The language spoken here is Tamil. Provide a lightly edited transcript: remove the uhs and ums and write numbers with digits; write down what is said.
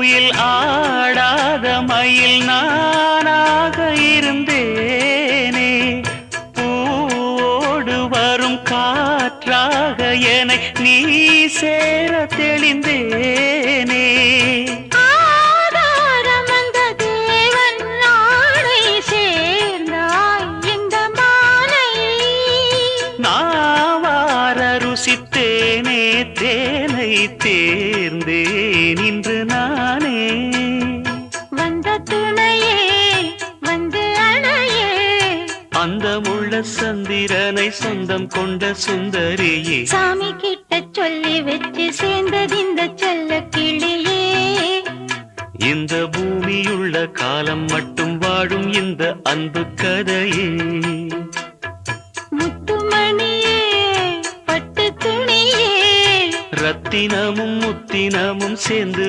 குயில் ஆடாத மயில் நானாக இருந்தேனே, பூவோடு வரும் காற்றாக என்னை நீ சேர தெளிந்தேனே. ருசித்தேனே தேனை தேர்ந்தேன் இன்று நானே. வந்த துணையே வந்து அணையே, அந்த முள்ள சந்திரனை சொந்தம் கொண்ட சுந்தரியே, சாமி கிட்ட சொல்லி வச்சு சேர்ந்தது இந்த செல்ல கிளியே. இந்த பூமியுள்ள காலம் மட்டும் வாழும் இந்த அன்பு கதையே. ரத்தினமும் முத்தினமும் சேர்ந்து